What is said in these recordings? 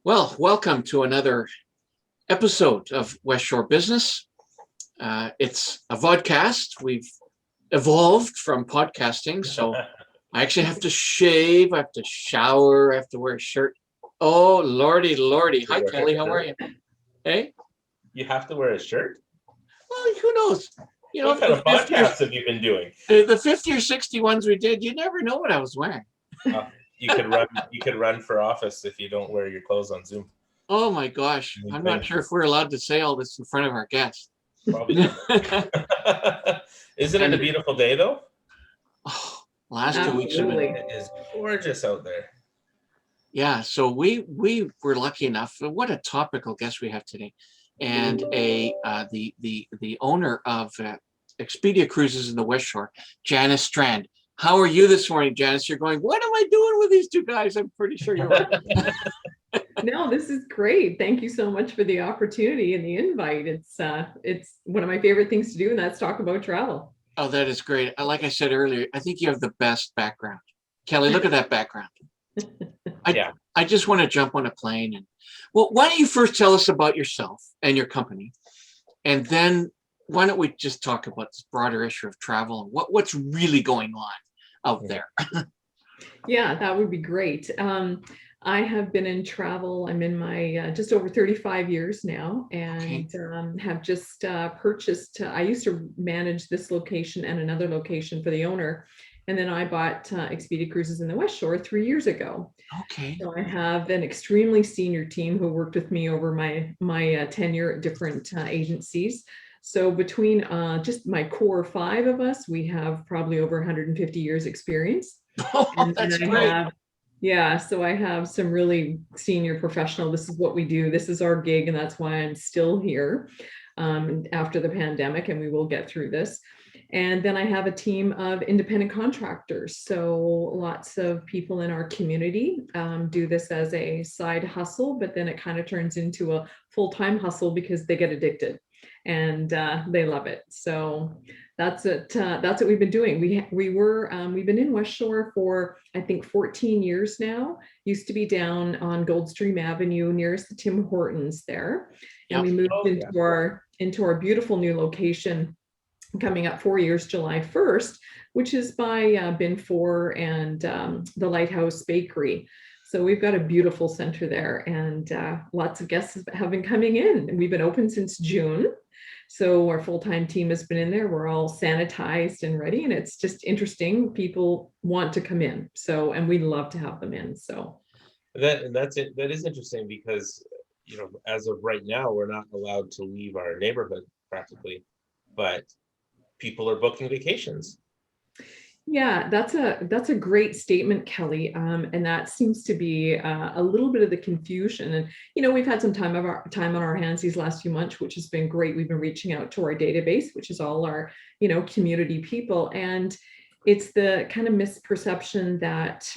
Well, welcome to another episode of Westshore Business. It's a vodcast. We've evolved from podcasting, so I actually have to shave, I have to shower, I have to wear a shirt. Oh, lordy, lordy. Hi, Kelly. How are you? Hey? You have to wear a shirt? Well, who knows? You know, What kind of podcasts have you been doing? The 50 or 60 ones we did, you never know what I was wearing. You could run for office if you don't wear your clothes on Zoom. Oh my gosh. I'm not sure if we're allowed to say all this in front of our guests. Probably not. Isn't it a beautiful day though? Oh, last 2 weeks have been. It is gorgeous out there. Yeah, so we were lucky enough. What a topical guest we have today, and the owner of Expedia Cruises in the Westshore, Janice Strand. How are you this morning, Janice? You're going, what am I doing with these two guys? I'm pretty sure you're right. No, this is great. Thank you so much for the opportunity and the invite. It's one of my favorite things to do, and that's talk about travel. Oh, that is great. Like I said earlier, I think you have the best background. Kelly, look at that background. I just want to jump on a plane and, well, why don't you first tell us about yourself and your company, and then why don't we just talk about this broader issue of travel and what's really going on out there? Yeah, that would be great. I have been in travel. I'm in my just over 35 years now, and have just purchased. I used to manage this location and another location for the owner. And then I bought Expedia Cruises in the Westshore 3 years ago. Okay. So I have an extremely senior team who worked with me over my tenure at different agencies. So between just my core five of us, we have probably over 150 years experience. Oh, that's great. So I have some really senior professional. This is what we do. This is our gig, and that's why I'm still here after the pandemic, and we will get through this. And then I have a team of independent contractors. So lots of people in our community do this as a side hustle, but then it kind of turns into a full-time hustle because they get addicted and they love it. So that's it. That's what we've been doing. We've been in Westshore for, I think, 14 years now. Used to be down on Goldstream Avenue nearest the Tim Hortons there. And we moved into our beautiful new location coming up 4 years, July 1st, which is by Bin 4 and the Lighthouse Bakery. So we've got a beautiful center there, and lots of guests have been coming in. We've been open since June. So our full-time team has been in there. We're all sanitized and ready, and it's just interesting. People want to come in. So, and we love to have them in. So that's it. That is interesting because, you know, as of right now, we're not allowed to leave our neighborhood practically, but people are booking vacations. Yeah, that's a great statement, Kelly. And that seems to be a little bit of the confusion. And, you know, we've had some time on our hands these last few months, which has been great. We've been reaching out to our database, which is all our, you know, community people. And it's the kind of misperception that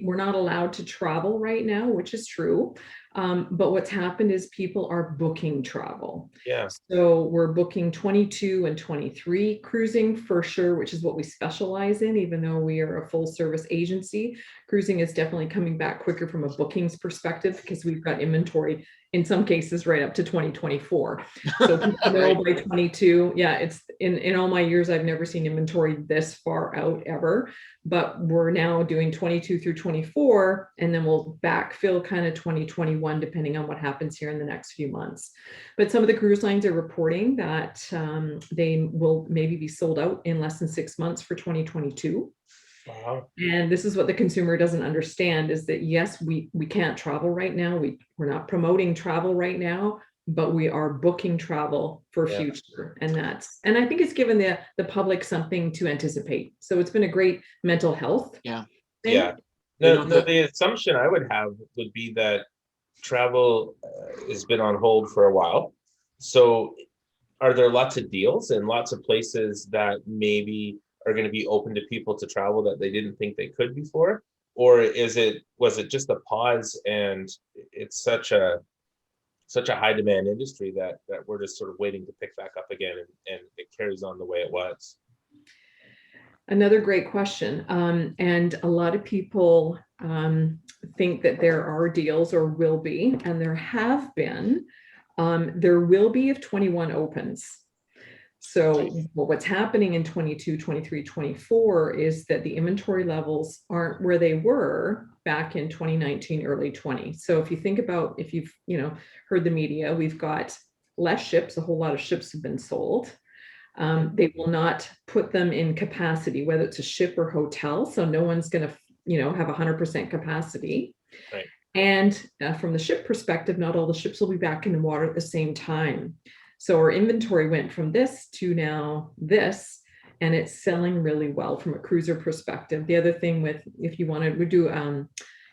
we're not allowed to travel right now, which is true. But what's happened is people are booking travel. Yeah. So we're booking 22 and 23 cruising for sure, which is what we specialize in, even though we are a full service agency. Cruising is definitely coming back quicker from a bookings perspective because we've got inventory in some cases right up to 2024. So people know by 22, it's in all my years, I've never seen inventory this far out ever, but we're now doing 22 through 24, and then we'll backfill kind of 2021, depending on what happens here in the next few months. But some of the cruise lines are reporting that they will maybe be sold out in less than 6 months for 2022. Wow. And this is what the consumer doesn't understand is that, yes, we can't travel right now. We're not promoting travel right now, but we are booking travel for future. And I think it's given the public something to anticipate. So it's been a great mental health thing. Yeah. No, the assumption I would have would be that travel has been on hold for a while. So are there lots of deals and lots of places that maybe are going to be open to people to travel that they didn't think they could before? Or was it just a pause and it's such a high demand industry that we're just sort of waiting to pick back up again and it carries on the way it was? Another great question. And a lot of people think that there are deals, or will be, and there have been. There will be if 21 opens. So what's happening in 22, 23, 24 is that the inventory levels aren't where they were back in 2019, early 20. So if you think about, if you've, heard the media, we've got less ships, a whole lot of ships have been sold. They will not put them in capacity, whether it's a ship or hotel. So no one's going to, have 100% capacity. Right. And from the ship perspective, not all the ships will be back in the water at the same time. So our inventory went from this to now this, and it's selling really well from a cruiser perspective. The other thing with, if you wanted, we do,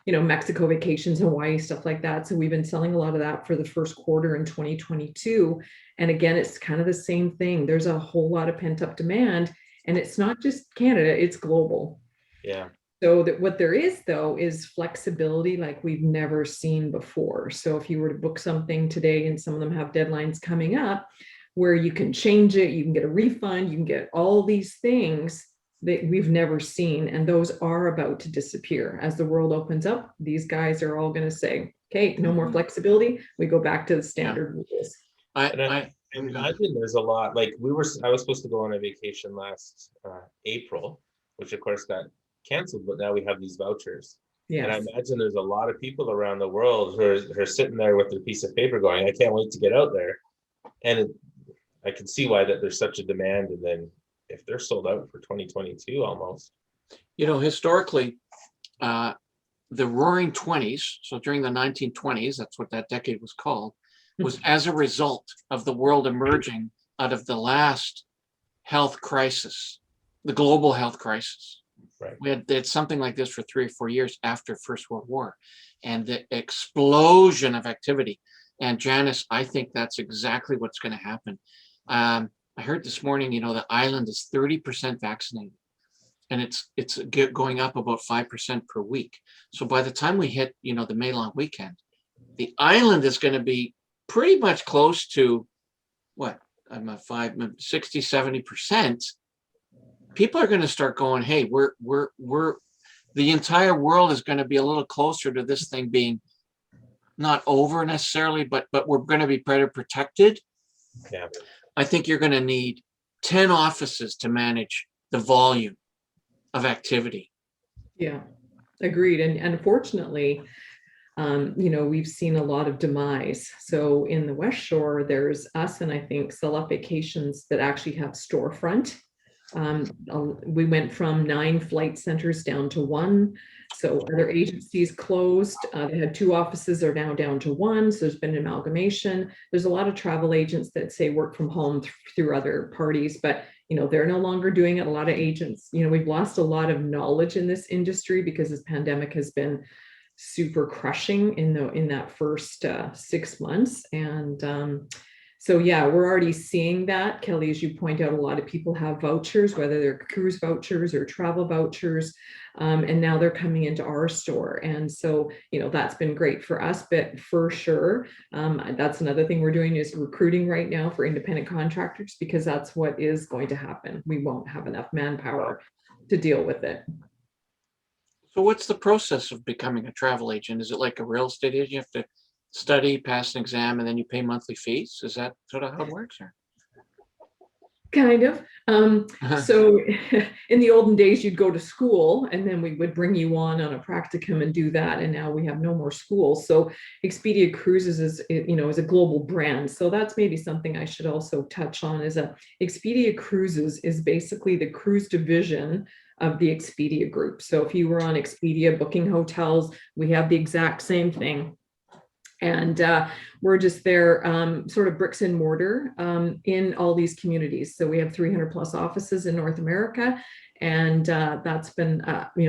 Mexico vacations, Hawaii, stuff like that. So we've been selling a lot of that for the first quarter in 2022. And again, it's kind of the same thing. There's a whole lot of pent up demand, and it's not just Canada, it's global. Yeah. So that what there is, though, is flexibility like we've never seen before. So if you were to book something today, and some of them have deadlines coming up where you can change it, you can get a refund, you can get all these things that we've never seen. And those are about to disappear. As the world opens up, these guys are all going to say, okay, no more flexibility. We go back to the standard rules. I imagine there's a lot, like I was supposed to go on a vacation last April, which of course got canceled, but now we have these vouchers. Yes. And I imagine there's a lot of people around the world who are sitting there with their piece of paper going, I can't wait to get out there. And I can see why that there's such a demand. And then if they're sold out for 2022 almost. Historically, the Roaring 20s, so during the 1920s, that's what that decade was called, was as a result of the world emerging out of the last health crisis, the global health crisis. Right. We had something like this for 3 or 4 years after First World War, and the explosion of activity. And Janice, I think that's exactly what's going to happen. I heard this morning, the island is 30% vaccinated, and it's going up about 5% per week. So by the time we hit, the May long weekend, the island is going to be pretty much close to 60, 70%. People are going to start going, hey, we're the entire world is going to be a little closer to this thing being not over necessarily, but we're going to be better protected. Yeah. I think you're going to need 10 offices to manage the volume of activity. Yeah, agreed. And unfortunately, we've seen a lot of demise. So in the Westshore, there's us and I think Select Vacations that actually have storefront. We went from 9 flight centers down to 1. So other agencies closed. They had 2 offices, they're now down to 1. So there's been an amalgamation. There's a lot of travel agents that say work from home through other parties, but they're no longer doing it. A lot of agents, we've lost a lot of knowledge in this industry because this pandemic has been super crushing in that first 6 months. And so yeah, we're already seeing that, Kelly, as you point out. A lot of people have vouchers, whether they're cruise vouchers or travel vouchers, and now they're coming into our store. And so, that's been great for us, but for sure, that's another thing we're doing is recruiting right now for independent contractors, because that's what is going to happen. We won't have enough manpower to deal with it. So what's the process of becoming a travel agent? Is it like a real estate agent? You have to study, pass an exam, and then you pay monthly fees? Is that sort of how it works? Or? Kind of. So in the olden days, you'd go to school and then we would bring you on a practicum and do that. And now we have no more schools. So Expedia Cruises is a global brand. So that's maybe something I should also touch on, is Expedia Cruises is basically the cruise division of the Expedia group. So if you were on Expedia booking hotels, we have the exact same thing. And we're just there, sort of bricks and mortar in all these communities. So we have 300 plus offices in North America. And that's been,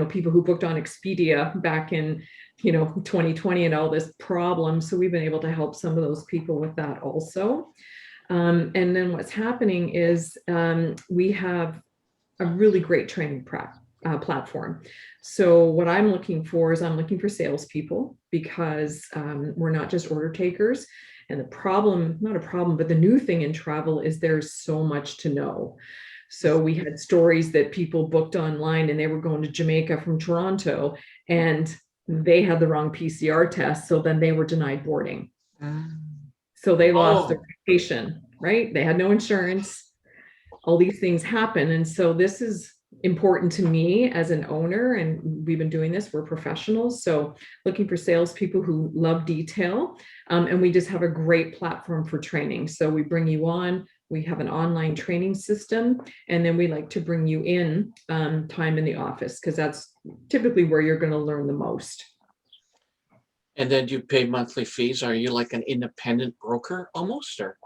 people who booked on Expedia back in, 2020 and all this problem. So we've been able to help some of those people with that also. And then what's happening is we have a really great training platform. So what I'm looking for is salespeople, because we're not just order takers. And the problem, not a problem, but the new thing in travel is there's so much to know. So we had stories that people booked online and they were going to Jamaica from Toronto, and they had the wrong PCR test. So then they were denied boarding. Mm. So they lost their Oh, vacation, right? They had no insurance. All these things happen. And so this is important to me as an owner. And we've been doing this, we're professionals. So looking for salespeople who love detail. And we just have a great platform for training. So we bring you on, we have an online training system, and then we like to bring you in time in the office, because that's typically where you're going to learn the most. and then you pay monthly fees. Are you like an independent broker almost, or?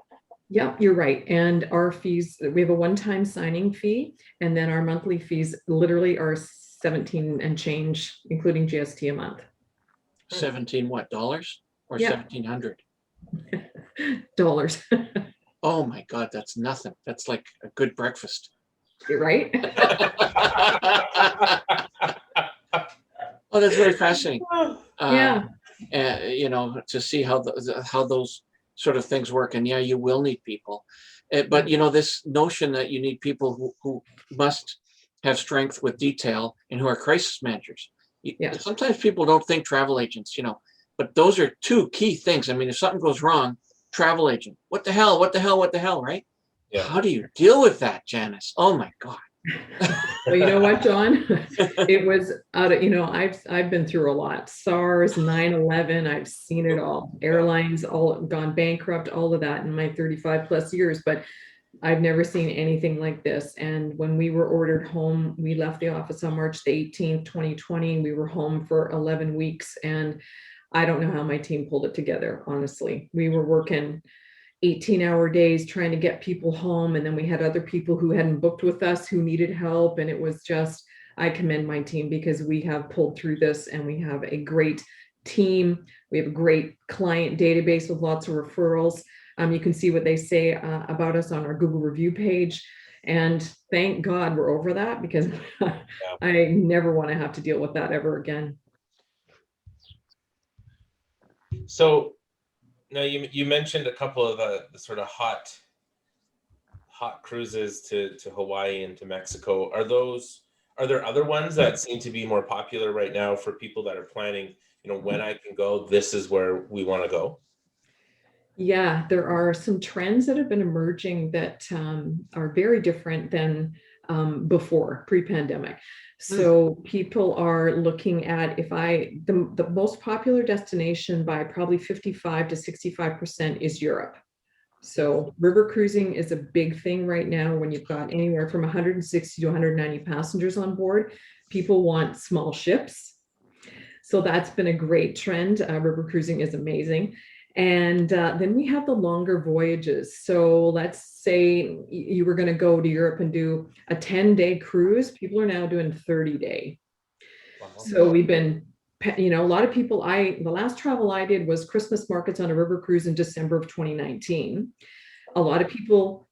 Yeah, you're right. And our fees, we have a one-time signing fee, and then our monthly fees literally are 17 and change, including GST a month. 17 what, dollars or Yeah. 1,700? Dollars. Oh my God, that's nothing. That's like a good breakfast. You're right. Oh, that's very fascinating. Yeah. You know, to see how those sort of things work. And yeah, you will need people. But you know, this notion that you need people who must have strength with detail and who are crisis managers. Yeah. Sometimes people don't think travel agents, you know, but those are two key things. I mean, if something goes wrong, travel agent, what the hell, right? Yeah. How do you deal with that, Janice? Oh my God. Well, you know what, John? It was out of, you know, I've been through a lot. SARS, 9/11, I've seen it all. Airlines all gone bankrupt, all of that in my 35 plus years, but I've never seen anything like this. And when we were ordered home, we left the office on March the 18th, 2020. We were home for 11 weeks. And I don't know how my team pulled it together, honestly. We were working 18-hour days trying to get people home. And then we had other people who hadn't booked with us who needed help. And it was just, I commend my team, because we have pulled through this, and we have a great team. We have a great client database with lots of referrals. You can see what they say about us on our Google review page. And thank God we're over that, because I never want to have to deal with that ever again. So now you mentioned a couple of the sort of hot cruises to Hawaii and to Mexico. Are there other ones that seem to be more popular right now for people that are planning, you know, when I can go, this is where we want to go? Yeah, there are some trends that have been emerging that are very different than before, pre-pandemic. So people are looking at, the most popular destination by probably 55 to 65% is Europe. So river cruising is a big thing right now. When you've got anywhere from 160 to 190 passengers on board, people want small ships. So that's been a great trend. River cruising is amazing. And then we have the longer voyages. So let's say you were going to go to Europe and do a 10-day cruise. People are now doing 30-day. Wow. So we've been, you know, a lot of people, the last travel I did was Christmas markets on a river cruise in December of 2019. A lot of people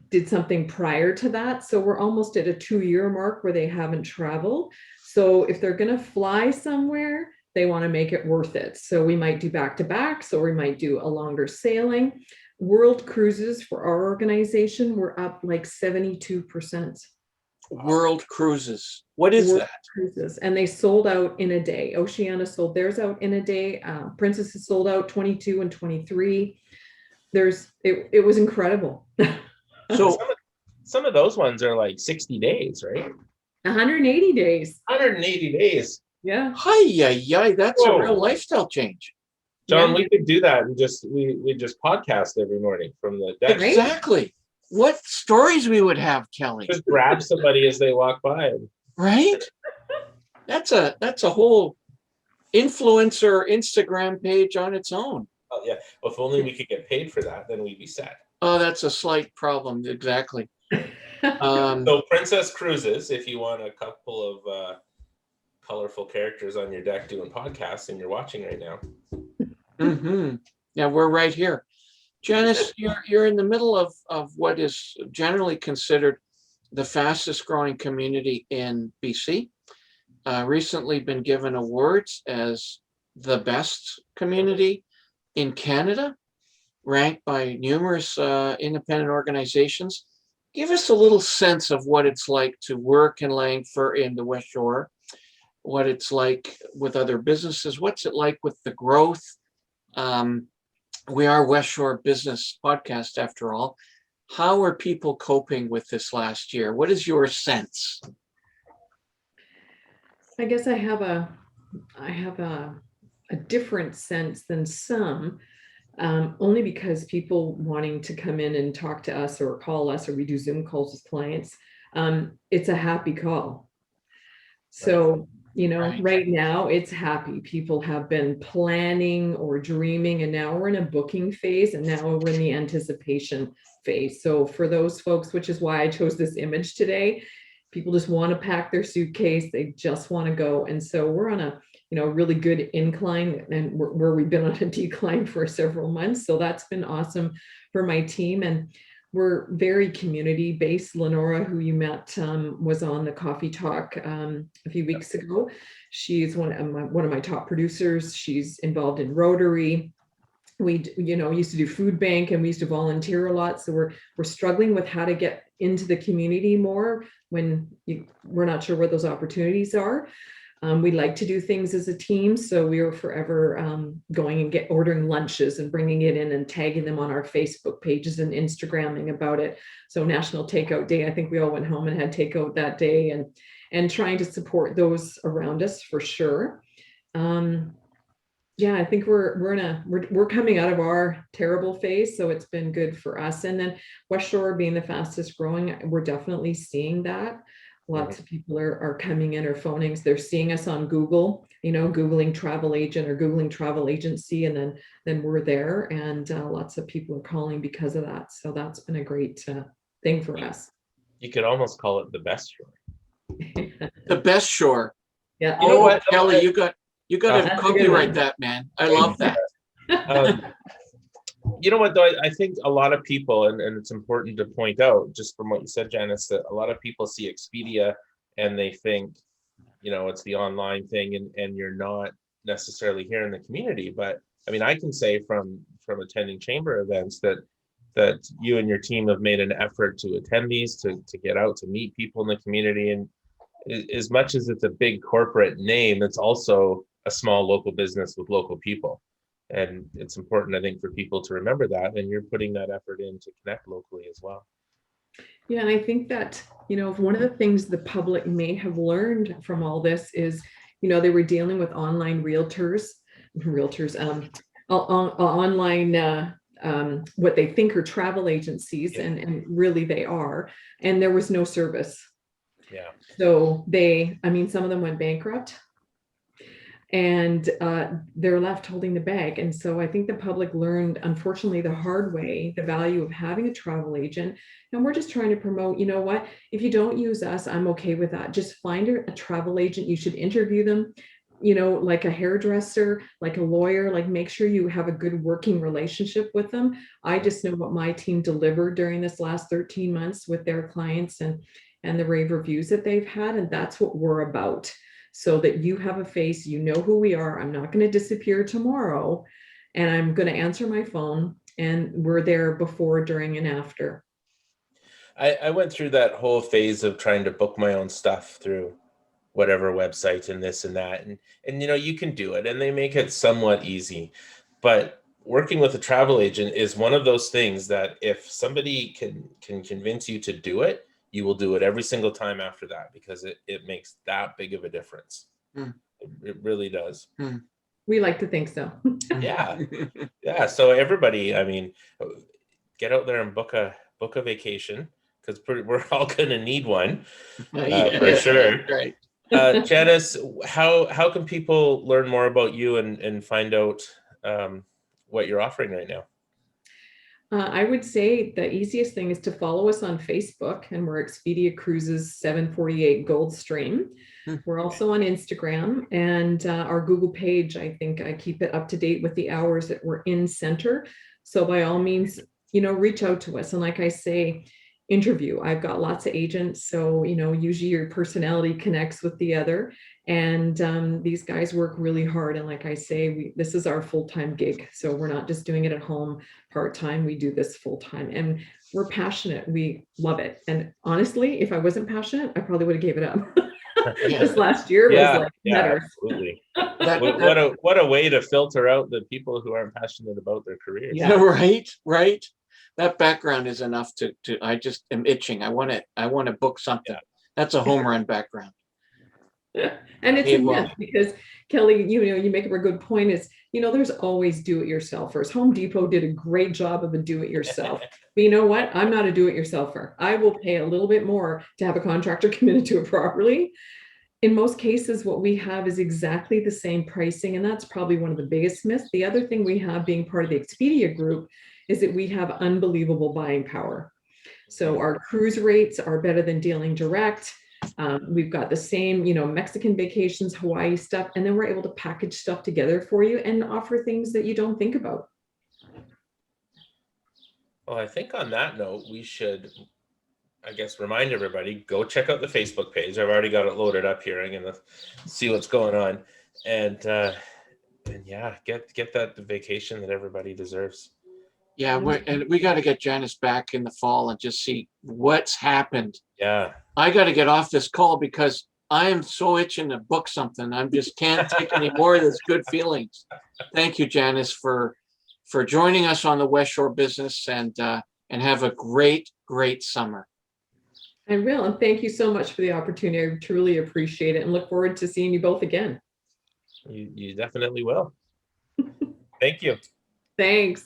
did something prior to that. So we're almost at a 2-year mark where they haven't traveled. So if they're going to fly somewhere, they want to make it worth it. So we might do back-to-backs, or we might do a longer sailing. World cruises for our organization were up like 72%. World cruises. What is World that? Cruises, and they sold out in a day. Oceania sold theirs out in a day. Princess has sold out 22 and 23. It was incredible. So some of those ones are like 60 days, right? 180 days. 180 days. Yeah. Hi, that's a real lifestyle change. John, we could do that and we just podcast every morning from the deck. Exactly. What stories we would have, Kelly. Just grab somebody as they walk by. Right? That's a whole influencer Instagram page on its own. Oh yeah. Well, if only we could get paid for that, then we'd be set. Oh, that's a slight problem. Exactly. So Princess Cruises, if you want a couple of colorful characters on your deck doing podcasts, and you're watching right now. Mm-hmm. Yeah, we're right here. Janice, you're in the middle of what is generally considered the fastest growing community in BC. Recently been given awards as the best community in Canada, ranked by numerous independent organizations. Give us a little sense of what it's like to work in Langford in the Westshore, what it's like with other businesses. What's it like with the growth? We are Westshore Business Podcast after all. How are people coping with this last year? What is your sense? I guess I have a different sense than some, only because people wanting to come in and talk to us or call us, or we do Zoom calls with clients. It's a happy call. So, right now it's happy. People have been planning or dreaming, and now we're in a booking phase, and now we're in the anticipation phase. So for those folks, which is why I chose this image today, people just want to pack their suitcase. They just want to go. And so we're on a, really good incline, and where we've been on a decline for several months. So that's been awesome for my team. And we're very community based. Lenora, who you met, was on the Coffee Talk a few weeks ago. She's one of my top producers. She's involved in Rotary. We, used to do food bank, and we used to volunteer a lot. So we're struggling with how to get into the community more when we're not sure where those opportunities are. We like to do things as a team, so we are forever going and ordering lunches and bringing it in and tagging them on our Facebook pages and Instagramming about it. So National Takeout Day, I think we all went home and had takeout that day, and trying to support those around us for sure. Yeah, I think we're coming out of our terrible phase, so it's been good for us. And then Westshore being the fastest growing, we're definitely seeing that. Lots of people are coming in or phoning. They're seeing us on Google, Googling travel agent or Googling travel agency, and then we're there. And lots of people are calling because of that. So that's been a great thing for us. You could almost call it the best shore. The best shore. Yeah. You know what, Kelly, you got to copyright that, man. I love that. You know what, though, I think a lot of people, and it's important to point out, just from what you said, Janice, that a lot of people see Expedia and they think, it's the online thing, and you're not necessarily here in the community. But I mean, I can say from attending chamber events that you and your team have made an effort to attend these, to get out, to meet people in the community. And as much as it's a big corporate name, it's also a small local business with local people. And it's important, I think, for people to remember that, and you're putting that effort in to connect locally as well. Yeah, and I think that, one of the things the public may have learned from all this is, they were dealing with online online, what they think are travel agencies, Yeah. and really they are, and there was no service. Yeah. So some of them went bankrupt, and they're left holding the bag. And so I think the public learned, unfortunately, the hard way, the value of having a travel agent. And we're just trying to promote, what, if you don't use us, I'm okay with that. Just find a travel agent. You should interview them, like a hairdresser, like a lawyer, like make sure you have a good working relationship with them. I just know what my team delivered during this last 13 months with their clients, and the rave reviews that they've had. And that's what we're about. So that you have a face, who we are. I'm not going to disappear tomorrow, and I'm going to answer my phone, and we're there before, during, and after. I went through that whole phase of trying to book my own stuff through whatever website and this and that. And you can do it, and they make it somewhat easy. But working with a travel agent is one of those things that if somebody can convince you to do it, you will do it every single time after that, because it makes that big of a difference. It really does. We like to think so. Yeah. So everybody, I mean, get out there and book a vacation, because we're all going to need one for sure. Right. Janice, how can people learn more about you and find out what you're offering right now? I would say the easiest thing is to follow us on Facebook, and we're Expedia Cruises 748 Gold Stream. We're also on Instagram, and our Google page, I think I keep it up to date with the hours that we're in center. So by all means, reach out to us. And like I say, interview. I've got lots of agents, so usually your personality connects with the other, and these guys work really hard. And like I say, this is our full-time gig, so we're not just doing it at home part-time. We do this full-time, and we're passionate. We love it. And honestly, if I wasn't passionate, I probably would have gave it up. This last year was like better. Absolutely. What a way to filter out the people who aren't passionate about their careers. Yeah, right. That background is enough to I just am itching. I want to book something. Yeah. That's a home run background. And it's a myth because Kelly, you make up a good point is, there's always do-it-yourselfers. Home Depot did a great job of a do-it-yourself. But you know what? I'm not a do-it-yourselfer. I will pay a little bit more to have a contractor committed to it properly. In most cases, what we have is exactly the same pricing, and that's probably one of the biggest myths. The other thing we have being part of the Expedia group is that we have unbelievable buying power. So our cruise rates are better than dealing direct. We've got the same, Mexican vacations, Hawaii stuff, and then we're able to package stuff together for you and offer things that you don't think about. Well, I think on that note, we should, I guess, remind everybody, go check out the Facebook page. I've already got it loaded up here. I'm going to see what's going on. And yeah, get that vacation that everybody deserves. Yeah, we got to get Janice back in the fall and just see what's happened. Yeah. I got to get off this call because I am so itching to book something. I just can't take any more of this good feelings. Thank you, Janice, for joining us on the Westshore Business, and have a great summer. I will, and thank you so much for the opportunity. I truly appreciate it and look forward to seeing you both again. You definitely will. Thank you. Thanks.